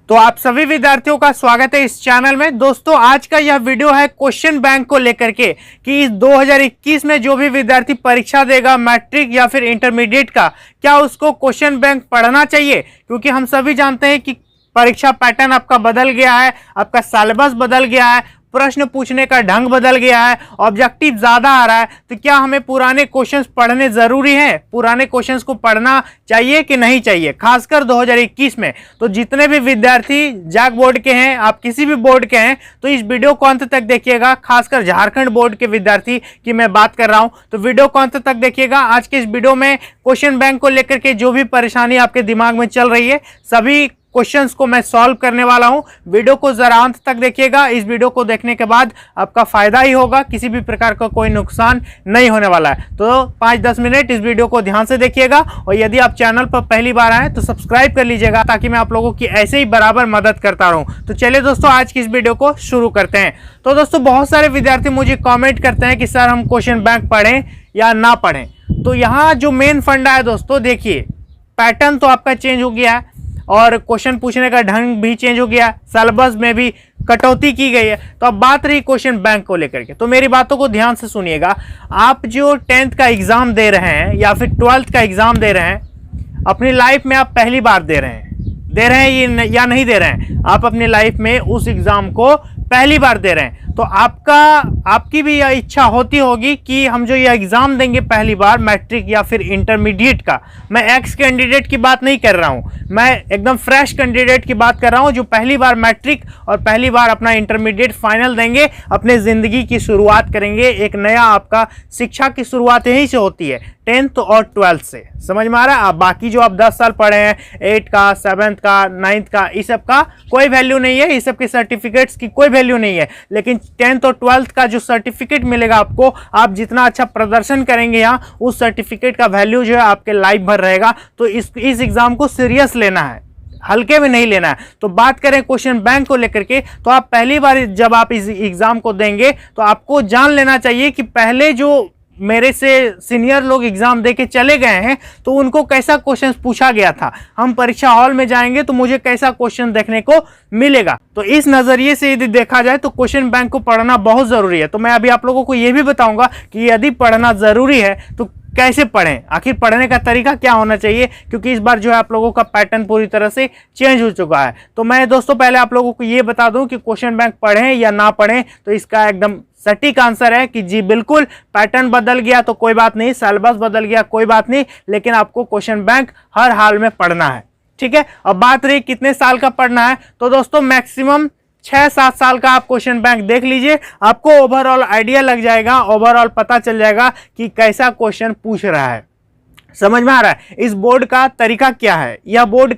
तो आप सभी विद्यार्थियों का स्वागत है इस चैनल में। दोस्तों आज का यह वीडियो है क्वेश्चन बैंक को लेकर के कि इस 2021 में जो भी विद्यार्थी परीक्षा देगा मैट्रिक या फिर इंटरमीडिएट का, क्या उसको क्वेश्चन बैंक पढ़ना चाहिए? क्योंकि हम सभी जानते हैं कि परीक्षा पैटर्न आपका बदल गया है, आपका सिलेबस बदल गया है, प्रश्न पूछने का ढंग बदल गया है, ऑब्जेक्टिव ज्यादा आ रहा है। तो क्या हमें पुराने क्वेश्चंस पढ़ने जरूरी हैं? पुराने क्वेश्चंस को पढ़ना चाहिए कि नहीं चाहिए, खासकर 2021 में? तो जितने भी विद्यार्थी जैक बोर्ड के हैं, आप किसी भी बोर्ड के हैं, तो इस वीडियो को अंत तक देखिएगा। खासकर झारखंड बोर्ड के विद्यार्थी की मैं बात कर रहा हूं, तो वीडियो को अंत तक देखिएगा। आज के इस वीडियो में क्वेश्चन बैंक को लेकर के जो भी परेशानी आपके दिमाग में चल रही है, सभी क्वेश्चंस को मैं सॉल्व करने वाला हूं। वीडियो को जरा अंत तक देखिएगा। इस वीडियो को देखने के बाद आपका फायदा ही होगा, किसी भी प्रकार का कोई नुकसान नहीं होने वाला है। तो 5-10 मिनट इस वीडियो को ध्यान से देखिएगा, और यदि आप चैनल पर पहली बार आए तो सब्सक्राइब कर लीजिएगा, ताकि मैं आप लोगों की ऐसे ही बराबर मदद करता रहूं। तो चलिए दोस्तों, आज की इस वीडियो को शुरू करते हैं। तो दोस्तों, बहुत सारे विद्यार्थी मुझे कॉमेंट करते हैं कि सर हम क्वेश्चन बैंक पढ़ें या ना पढ़ें। तो यहाँ जो मेन फंडा है दोस्तों, देखिए पैटर्न तो आपका चेंज हो गया है और क्वेश्चन पूछने का ढंग भी चेंज हो गया, सिलेबस में भी कटौती की गई है। तो अब बात रही क्वेश्चन बैंक को लेकर के, तो मेरी बातों को ध्यान से सुनिएगा। आप जो 10th का एग्जाम दे रहे हैं या फिर 12th का एग्जाम दे रहे हैं, अपनी लाइफ में आप पहली बार दे रहे हैं ये या नहीं दे रहे हैं, आप अपनी लाइफ में उस एग्जाम को पहली बार दे रहे हैं, तो आपकी भी यह इच्छा होती होगी कि हम जो यह एग्जाम देंगे पहली बार मैट्रिक या फिर इंटरमीडिएट का, मैं एक्स कैंडिडेट की बात नहीं कर रहा हूं, मैं एकदम फ्रेश कैंडिडेट की बात कर रहा हूं, जो पहली बार मैट्रिक और पहली बार अपना इंटरमीडिएट फाइनल देंगे, अपने जिंदगी की शुरुआत करेंगे। एक नया आपका शिक्षा की शुरुआत यहीं से होती है, 10th और 12th से। समझ में आ रहा है? आप बाकी जो आप 10 साल पढ़े हैं, 8 का, 7th का, 9th का, इस सब का कोई वैल्यू नहीं है, इस सब के सर्टिफिकेट्स की कोई वैल्यू नहीं है। लेकिन 10th और 12th का जो सर्टिफिकेट मिलेगा आपको, आप जितना अच्छा प्रदर्शन करेंगे यहाँ, उस सर्टिफिकेट का वैल्यू जो है आपके लाइफ भर रहेगा। तो इस एग्जाम को सीरियस लेना है, हल्के में नहीं लेना है। तो बात करें क्वेश्चन बैंक को लेकर के, तो आप पहली बार जब आप इस एग्जाम को देंगे तो आपको जान लेना चाहिए कि पहले जो मेरे से सीनियर लोग एग्जाम दे के चले गए हैं, तो उनको कैसा क्वेश्चन पूछा गया था, हम परीक्षा हॉल में जाएंगे तो मुझे कैसा क्वेश्चन देखने को मिलेगा। तो इस नजरिए से यदि देखा जाए तो क्वेश्चन बैंक को पढ़ना बहुत जरूरी है। तो मैं अभी आप लोगों को यह भी बताऊंगा कि यदि पढ़ना जरूरी है तो कैसे पढ़ें, आखिर पढ़ने का तरीका क्या होना चाहिए, क्योंकि इस बार जो है आप लोगों का पैटर्न पूरी तरह से चेंज हो चुका है। तो मैं दोस्तों पहले आप लोगों को ये बता दूं कि क्वेश्चन बैंक पढ़ें या ना पढ़ें, तो इसका एकदम सटीक आंसर है कि जी बिल्कुल। पैटर्न बदल गया तो कोई बात नहीं, सिलेबस बदल गया कोई बात नहीं, लेकिन आपको क्वेश्चन बैंक हर हाल में पढ़ना है। ठीक है, अब बात रही कितने साल का पढ़ना है, तो दोस्तों मैक्सिमम 6-7 साल का आप क्वेश्चन बैंक देख लीजिए, आपको ओवरऑल आइडिया लग जाएगा, ओवरऑल पता चल जाएगा कि कैसा क्वेश्चन पूछ रहा है। समझ में आ रहा है? इस बोर्ड का तरीका क्या है, यह बोर्ड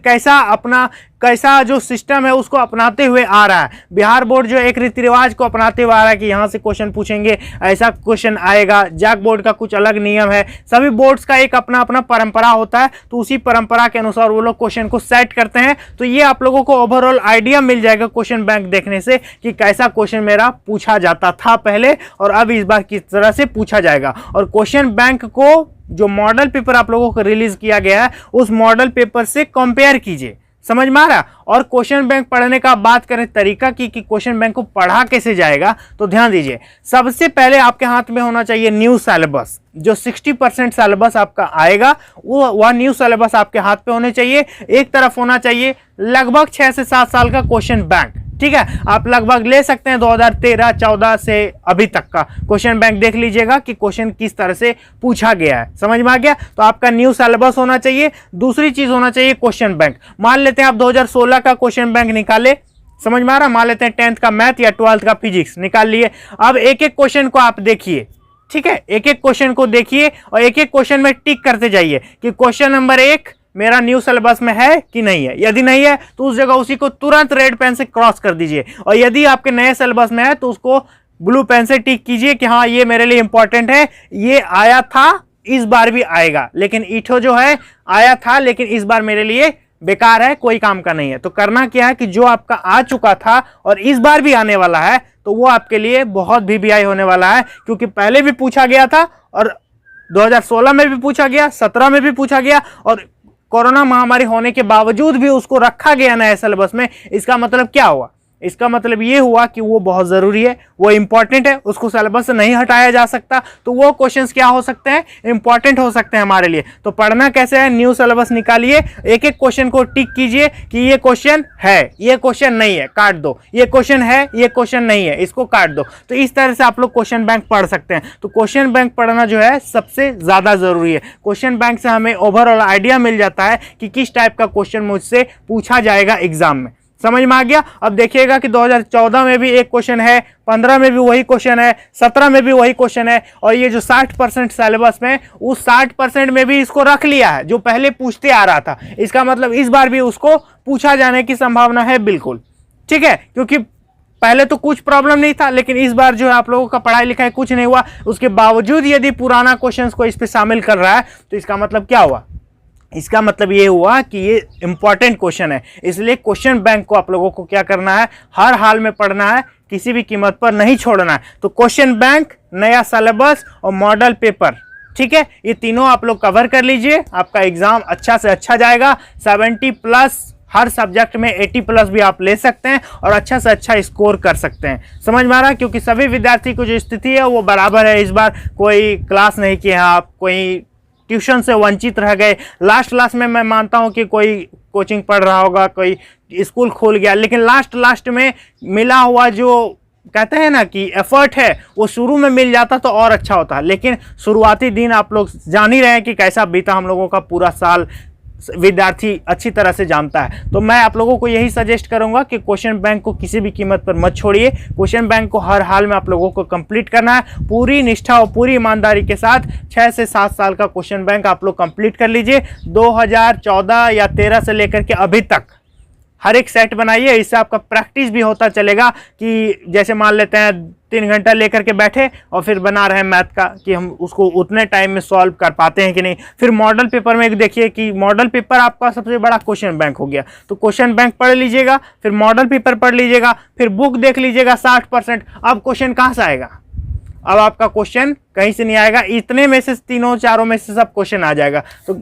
कैसा जो सिस्टम है उसको अपनाते हुए आ रहा है। बिहार बोर्ड जो एक रीति रिवाज को अपनाते हुए आ रहा है कि यहाँ से क्वेश्चन पूछेंगे, ऐसा क्वेश्चन आएगा। जैक बोर्ड का कुछ अलग नियम है, सभी बोर्ड्स का एक अपना अपना परंपरा होता है, तो उसी परंपरा के अनुसार वो लोग क्वेश्चन को सेट करते हैं। तो ये आप लोगों को ओवरऑल आइडिया मिल जाएगा क्वेश्चन बैंक देखने से कि कैसा क्वेश्चन मेरा पूछा जाता था पहले और अब इस बार किस तरह से पूछा जाएगा। और क्वेश्चन बैंक को जो मॉडल पेपर आप लोगों को रिलीज किया गया है, उस मॉडल पेपर से कंपेयर कीजिए। समझ में आ रहा? और क्वेश्चन बैंक पढ़ने का बात करें तरीका की कि क्वेश्चन बैंक को पढ़ा कैसे जाएगा, तो ध्यान दीजिए। सबसे पहले आपके हाथ में होना चाहिए न्यू सिलेबस। जो 60% सिलेबस आपका आएगा, वह न्यू सिलेबस आपके हाथ पे होने चाहिए। एक तरफ होना चाहिए लगभग 6 से 7 साल का क्वेश्चन बैंक। ठीक है, आप लगभग ले सकते हैं 2013-14 से अभी तक का क्वेश्चन बैंक देख लीजिएगा कि क्वेश्चन किस तरह से पूछा गया है। समझ में आ गया? तो आपका न्यू सिलेबस होना चाहिए। दूसरी चीज होना चाहिए क्वेश्चन बैंक। मान लेते हैं आप 2016 का क्वेश्चन बैंक निकाले, समझ में आ रहा? मान लेते हैं 10th का मैथ या 12th का फिजिक्स निकाल लिए। अब एक एक क्वेश्चन को आप देखिए, ठीक है, एक एक क्वेश्चन को देखिए और एक एक क्वेश्चन में टिक करते जाइए कि क्वेश्चन नंबर 1 मेरा न्यू सिलेबस में है कि नहीं है। यदि नहीं है तो उस जगह उसी को तुरंत रेड पेन से क्रॉस कर दीजिए, और यदि आपके नए सिलेबस में है तो उसको ब्लू पेन से टिक कीजिए कि हाँ ये मेरे लिए इंपॉर्टेंट है, ये आया था, इस बार भी आएगा, लेकिन ईठो जो है आया था लेकिन इस बार मेरे लिए बेकार है, कोई काम का नहीं है। तो करना क्या है कि जो आपका आ चुका था और इस बार भी आने वाला है, तो वो आपके लिए बहुत VVI होने वाला है, क्योंकि पहले भी पूछा गया था और 2016 में भी पूछा गया, 17 में भी पूछा गया और कोरोना महामारी होने के बावजूद भी उसको रखा गया नए सिलेबस में, इसका मतलब क्या हुआ? इसका मतलब ये हुआ कि वो बहुत जरूरी है, वो इंपॉर्टेंट है, उसको सिलेबस से नहीं हटाया जा सकता। तो वो क्वेश्चंस क्या हो सकते हैं? इंपॉर्टेंट हो सकते हैं हमारे लिए। तो पढ़ना कैसे है? न्यू सिलेबस निकालिए, एक एक क्वेश्चन को टिक कीजिए कि ये क्वेश्चन है, ये क्वेश्चन नहीं है, काट दो, ये क्वेश्चन है, ये क्वेश्चन नहीं है, इसको काट दो। तो इस तरह से आप लोग क्वेश्चन बैंक पढ़ सकते हैं। तो क्वेश्चन बैंक पढ़ना जो है सबसे ज्यादा जरूरी है। क्वेश्चन बैंक से हमें ओवरऑल आइडिया मिल जाता है कि किस टाइप का क्वेश्चन मुझसे पूछा जाएगा एग्जाम में। समझ में आ गया? अब देखिएगा कि 2014 में भी एक क्वेश्चन है, 15 में भी वही क्वेश्चन है, 17 में भी वही क्वेश्चन है, और ये जो 60% सिलेबस में, उस 60% में भी इसको रख लिया है जो पहले पूछते आ रहा था। इसका मतलब इस बार भी उसको पूछा जाने की संभावना है बिल्कुल, ठीक है, क्योंकि पहले तो कुछ प्रॉब्लम नहीं था, लेकिन इस बार जो है आप लोगों का पढ़ाई लिखाई कुछ नहीं हुआ, उसके बावजूद यदि पुराना क्वेश्चंस को इस पे शामिल कर रहा है, तो इसका मतलब क्या हुआ? इसका मतलब ये हुआ कि ये इंपॉर्टेंट क्वेश्चन है। इसलिए क्वेश्चन बैंक को आप लोगों को क्या करना है? हर हाल में पढ़ना है, किसी भी कीमत पर नहीं छोड़ना है। तो क्वेश्चन बैंक, नया सिलेबस और मॉडल पेपर, ठीक है, ये तीनों आप लोग कवर कर लीजिए। आपका एग्जाम अच्छा से अच्छा जाएगा। 70+ हर सब्जेक्ट में 80+ भी आप ले सकते हैं और अच्छा से अच्छा स्कोर कर सकते हैं। समझ में आ रहा है? क्योंकि सभी विद्यार्थी को जो स्थिति है वो बराबर है। इस बार कोई क्लास नहीं किया आप, कोई ट्यूशन से वंचित रह गए, लास्ट में मैं मानता हूं कि कोई कोचिंग पढ़ रहा होगा, कोई स्कूल खोल गया, लेकिन लास्ट में मिला हुआ जो कहते हैं ना कि एफर्ट है, वो शुरू में मिल जाता तो और अच्छा होता। लेकिन शुरुआती दिन आप लोग जान ही रहे हैं कि कैसा बीता हम लोगों का पूरा साल, विद्यार्थी अच्छी तरह से जानता है। तो मैं आप लोगों को यही सजेस्ट करूंगा कि क्वेश्चन बैंक को किसी भी कीमत पर मत छोड़िए। क्वेश्चन बैंक को हर हाल में आप लोगों को कंप्लीट करना है, पूरी निष्ठा और पूरी ईमानदारी के साथ। 6 से 7 साल का क्वेश्चन बैंक आप लोग कंप्लीट कर लीजिए। 2014 या 13 से लेकर के अभी तक हर एक सेट बनाइए, इससे आपका प्रैक्टिस भी होता चलेगा। कि जैसे मान लेते हैं 3 घंटा लेकर के बैठे और फिर बना रहे हैं मैथ का, कि हम उसको उतने टाइम में सॉल्व कर पाते हैं कि नहीं। फिर मॉडल पेपर में एक देखिए कि मॉडल पेपर आपका सबसे बड़ा क्वेश्चन बैंक हो गया। तो क्वेश्चन बैंक पढ़ लीजिएगा, फिर मॉडल पेपर पढ़ लीजिएगा, फिर बुक देख लीजिएगा 60%। अब क्वेश्चन कहाँ से आएगा? अब आपका क्वेश्चन कहीं से नहीं आएगा, इतने में से तीनों चारों में से सब क्वेश्चन आ जाएगा। तो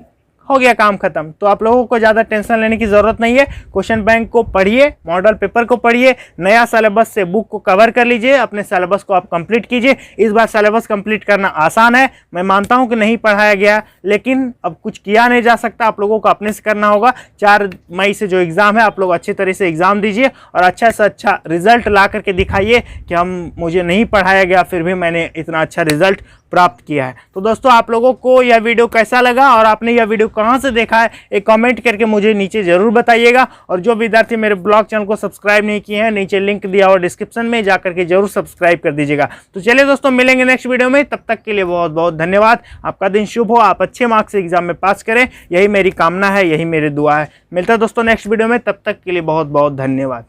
हो गया काम खत्म। तो आप लोगों को ज़्यादा टेंशन लेने की ज़रूरत नहीं है। क्वेश्चन बैंक को पढ़िए, मॉडल पेपर को पढ़िए, नया सिलेबस से बुक को कवर कर लीजिए, अपने सिलेबस को आप कंप्लीट कीजिए। इस बार सिलेबस कंप्लीट करना आसान है। मैं मानता हूं कि नहीं पढ़ाया गया, लेकिन अब कुछ किया नहीं जा सकता, आप लोगों को अपने से करना होगा। 4 मई से जो एग्ज़ाम है, आप लोग अच्छी तरह से एग्ज़ाम दीजिए और अच्छा से अच्छा रिजल्ट ला करके दिखाइए कि मुझे नहीं पढ़ाया गया, फिर भी मैंने इतना अच्छा रिजल्ट प्राप्त किया है। तो दोस्तों, आप लोगों को यह वीडियो कैसा लगा और आपने यह वीडियो कहां से देखा है, एक कमेंट करके मुझे नीचे जरूर बताइएगा। और जो विद्यार्थी मेरे ब्लॉग चैनल को सब्सक्राइब नहीं किए हैं, नीचे लिंक दिया हुआ डिस्क्रिप्शन में जाकर के जरूर सब्सक्राइब कर दीजिएगा। तो चलिए दोस्तों, मिलेंगे नेक्स्ट वीडियो में। तब तक के लिए बहुत बहुत धन्यवाद। आपका दिन शुभ हो, आप अच्छे मार्क्स से एग्जाम में पास करें, यही मेरी कामना है, यही मेरी दुआ है। मिलता है दोस्तों नेक्स्ट वीडियो में, तब तक के लिए बहुत बहुत धन्यवाद।